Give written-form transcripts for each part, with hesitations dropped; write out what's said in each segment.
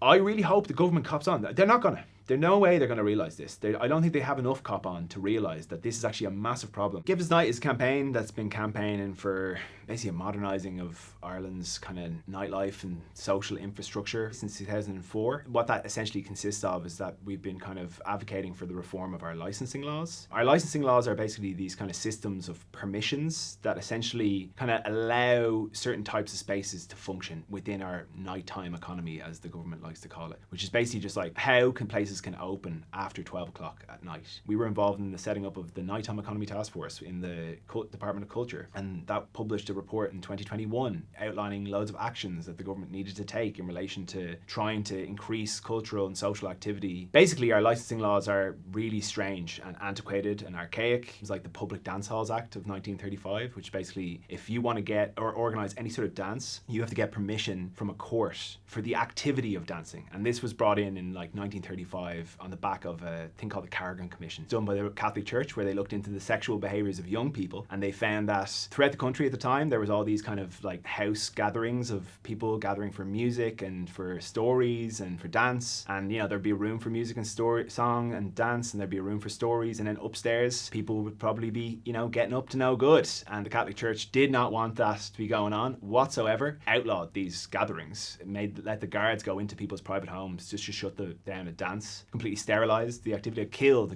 I really hope the government cops on. They're not gonna. There's no way they're going to realise this. I don't think they have enough cop on to realise that this is actually a massive problem. Give Us Night is a campaign that's been campaigning for basically a modernising of Ireland's kind of nightlife and social infrastructure since 2004. What that essentially consists of is that we've been kind of advocating for the reform of our licensing laws. Our licensing laws are basically these kind of systems of permissions that essentially kind of allow certain types of spaces to function within our nighttime economy, as the government likes to call it, which is basically just like how can places can open after 12 o'clock at night. We were involved in the setting up of the Nighttime Economy Task Force in the Department of Culture, and that published a report in 2021 outlining loads of actions that the government needed to take in relation to trying to increase cultural and social activity. Basically, our licensing laws are really strange and antiquated and archaic. It's like the Public Dance Halls Act of 1935, which basically, if you want to get or organise any sort of dance, you have to get permission from a court for the activity of dancing. And this was brought in like 1935 on the back of a thing called the Carrigan Commission, done by the Catholic Church, where they looked into the sexual behaviours of young people, and they found that throughout the country at the time there was all these kind of like house gatherings of people gathering for music and for stories and for dance, and there'd be a room for music and song and dance, and there'd be a room for stories, and then upstairs people would probably be getting up to no good, and the Catholic Church did not want that to be going on whatsoever, outlawed these gatherings, let the guards go into people's private homes just to shut down a dance, completely sterilised the activity, killed the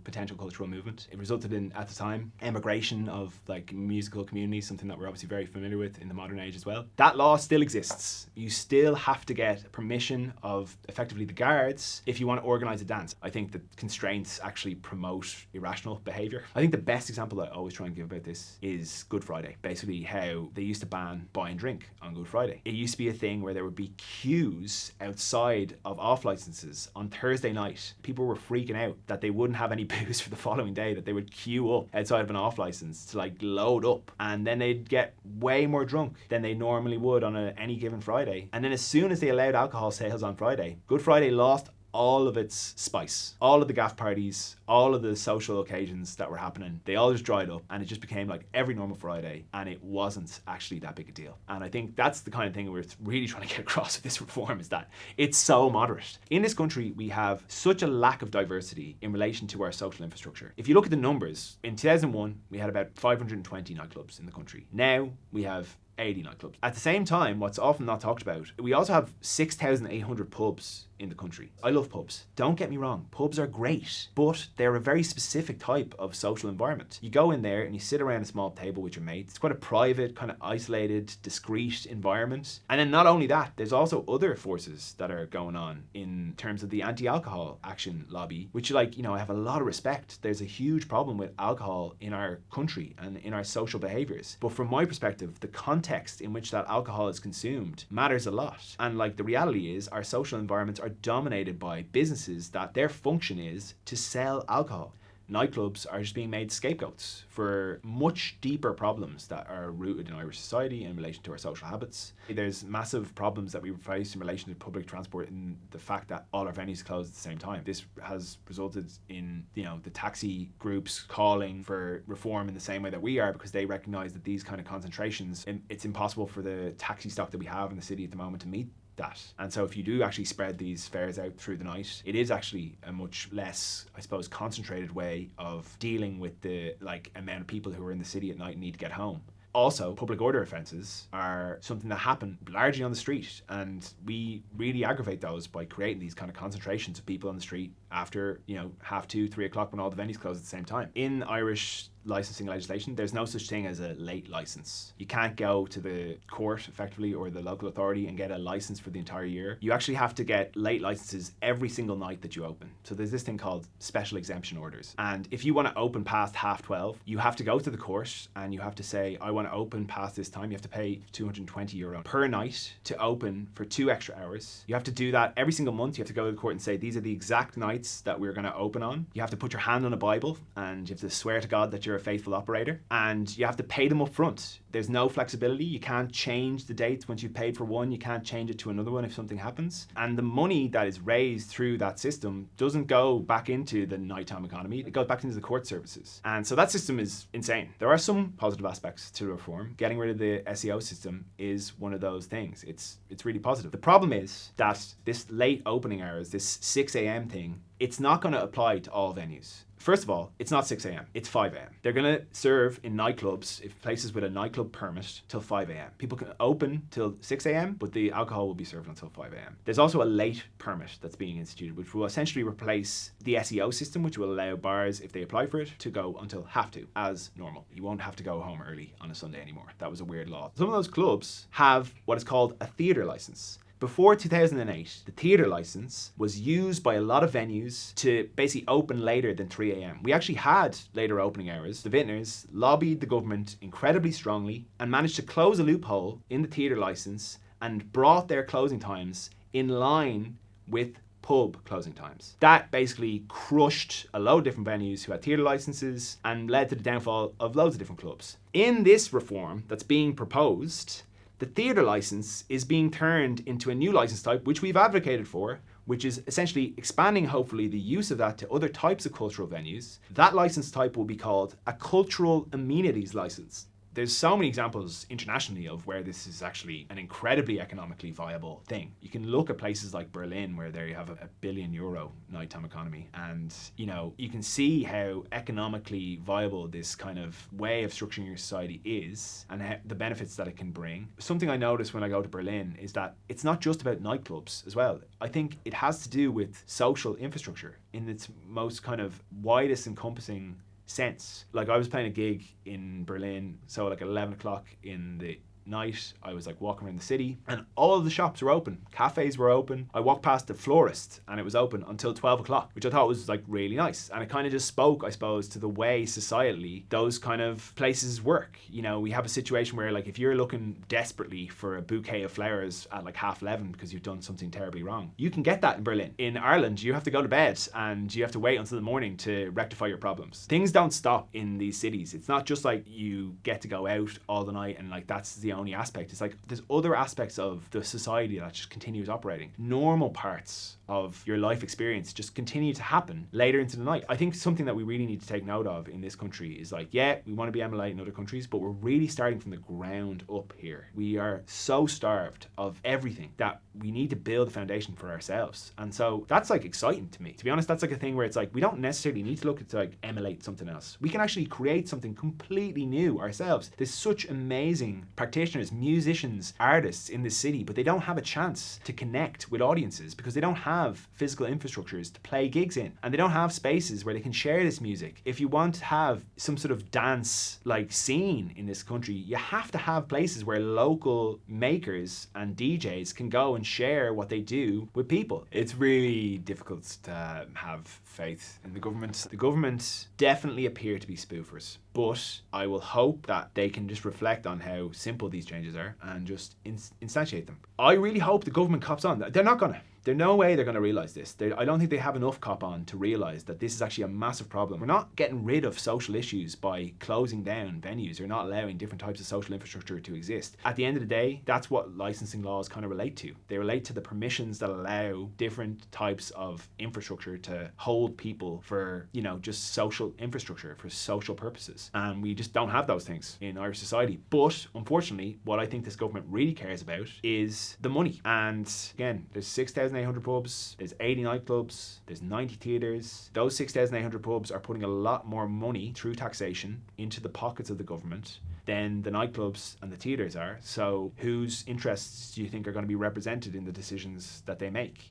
potential cultural movement. It resulted in, at the time, emigration of like musical communities, something that we're obviously very familiar with in the modern age as well. That law still exists. You still have to get permission of effectively the guards if you want to organise a dance. I think that constraints actually promote irrational behaviour. I think the best example that I always try and give about this is Good Friday. Basically how they used to ban buy and drink on Good Friday. It used to be a thing where there would be queues outside of off licences on Thursday night. People were freaking out that they wouldn't have any booze for the following day, that they would queue up outside of an off license to like load up, and then they'd get way more drunk than they normally would on any given Friday. And then as soon as they allowed alcohol sales on Friday, Good Friday lost all of its spice. All of the gaff parties, all of the social occasions that were happening, they all just dried up, and it just became like every normal Friday, and it wasn't actually that big a deal. And I think that's the kind of thing we're really trying to get across with this reform, is that it's so moderate. In this country, we have such a lack of diversity in relation to our social infrastructure. If you look at the numbers, in 2001, we had about 520 nightclubs in the country. Now we have 80 nightclubs. At the same time, what's often not talked about, we also have 6,800 pubs in the country. I love pubs. Don't get me wrong, pubs are great, but they're a very specific type of social environment. You go in there and you sit around a small table with your mates. It's quite a private, kind of isolated, discreet environment. And then not only that, there's also other forces that are going on in terms of the anti-alcohol action lobby, which I have a lot of respect. There's a huge problem with alcohol in our country and in our social behaviours. But from my perspective, the context in which that alcohol is consumed matters a lot. And the reality is our social environments are dominated by businesses that their function is to sell alcohol. Nightclubs are just being made scapegoats for much deeper problems that are rooted in Irish society in relation to our social habits. There's massive problems that we face in relation to public transport, in the fact that all our venues close at the same time. This has resulted in the taxi groups calling for reform in the same way that we are, because they recognise that these kind of concentrations, it's impossible for the taxi stock that we have in the city at the moment to meet that. And so if you do actually spread these fares out through the night, it is actually a much less, I suppose, concentrated way of dealing with the amount of people who are in the city at night and need to get home. Also, public order offences are something that happen largely on the street, and we really aggravate those by creating these kind of concentrations of people on the street after 2:30, 3 o'clock when all the venues close at the same time. In Irish licensing legislation, there's no such thing as a late license. You can't go to the court effectively or the local authority and get a license for the entire year. You actually have to get late licenses every single night that you open. So there's this thing called special exemption orders. And if you want to open past 12:30, you have to go to the court and you have to say, I want to open past this time. You have to pay €220 per night to open for 2 extra hours. You have to do that every single month. You have to go to the court and say, these are the exact nights that we're going to open on. You have to put your hand on a Bible and you have to swear to God that you're you're a faithful operator, and you have to pay them up front. There's no flexibility. You can't change the dates once you've paid for one. You can't change it to another one if something happens. And the money that is raised through that system doesn't go back into the nighttime economy. It goes back into the court services. And so that system is insane. There are some positive aspects to the reform. Getting rid of the SEO system is one of those things. It's really positive. The problem is that this late opening hours, this 6 a.m. thing, it's not going to apply to all venues. First of all, it's not 6 a.m. It's 5 a.m. They're going to serve in nightclubs, if places with a nightclub permit, till 5 a.m. People can open till 6 a.m., but the alcohol will be served until 5 a.m. There's also a late permit that's being instituted, which will essentially replace the SEO system, which will allow bars, if they apply for it, to go until have to, as normal. You won't have to go home early on a Sunday anymore. That was a weird law. Some of those clubs have what is called a theatre license. Before 2008, the theatre license was used by a lot of venues to basically open later than 3 a.m. We actually had later opening hours. The vintners lobbied the government incredibly strongly and managed to close a loophole in the theatre license and brought their closing times in line with pub closing times. That basically crushed a load of different venues who had theatre licenses and led to the downfall of loads of different clubs. In this reform that's being proposed, the theatre license is being turned into a new license type, which we've advocated for, which is essentially expanding, hopefully, the use of that to other types of cultural venues. That license type will be called a cultural amenities license. There's so many examples internationally of where this is actually an incredibly economically viable thing. You can look at places like Berlin, where there you have a €1 billion nighttime economy, and you can see how economically viable this kind of way of structuring your society is, and the benefits that it can bring. Something I notice when I go to Berlin is that it's not just about nightclubs as well. I think it has to do with social infrastructure in its most kind of widest encompassing sense. Like, I was playing a gig in Berlin, so like 11 o'clock in the night, I was like walking around the city and all of the shops were open. Cafes were open. I walked past the florist and it was open until 12 o'clock, which I thought was like really nice. And it kind of just spoke, I suppose, to the way societally those kind of places work. We have a situation where, like, if you're looking desperately for a bouquet of flowers at like 11:30 because you've done something terribly wrong, you can get that in Berlin. In Ireland, you have to go to bed and you have to wait until the morning to rectify your problems. Things don't stop in these cities. It's not just like you get to go out all the night and like that's the only aspect. It's like there's other aspects of the society that just continues operating. Normal parts of your life experience just continue to happen later into the night. I think something that we really need to take note of in this country is like, yeah, we want to be emulating other countries, but we're really starting from the ground up here. We are so starved of everything that we need to build a foundation for ourselves. And so that's like exciting to me. To be honest, that's like a thing where it's like, we don't necessarily need to look at to like emulate something else. We can actually create something completely new ourselves. There's such amazing practitioners, musicians, artists in this city, but they don't have a chance to connect with audiences because they don't have physical infrastructures to play gigs in, and they don't have spaces where they can share this music. If you want to have some sort of dance like scene in this country, you have to have places where local makers and DJs can go and share what they do with people. It's really difficult to have faith in the government. The government definitely appear to be spoofers, but I will hope that they can just reflect on how simple these changes are and just instantiate them. I really hope the government cops on. They're not gonna. There's no way they're going to realise this. I don't think they have enough cop on to realise that this is actually a massive problem. We're not getting rid of social issues by closing down venues or not allowing different types of social infrastructure to exist. At the end of the day, that's what licensing laws kind of relate to. They relate to the permissions that allow different types of infrastructure to hold people for, just social infrastructure, for social purposes. And we just don't have those things in Irish society. But unfortunately, what I think this government really cares about is the money. And again, there's 6,800 pubs, there's 80 nightclubs, there's 90 theatres. Those 6,800 pubs are putting a lot more money through taxation into the pockets of the government than the nightclubs and the theatres are. So whose interests do you think are going to be represented in the decisions that they make?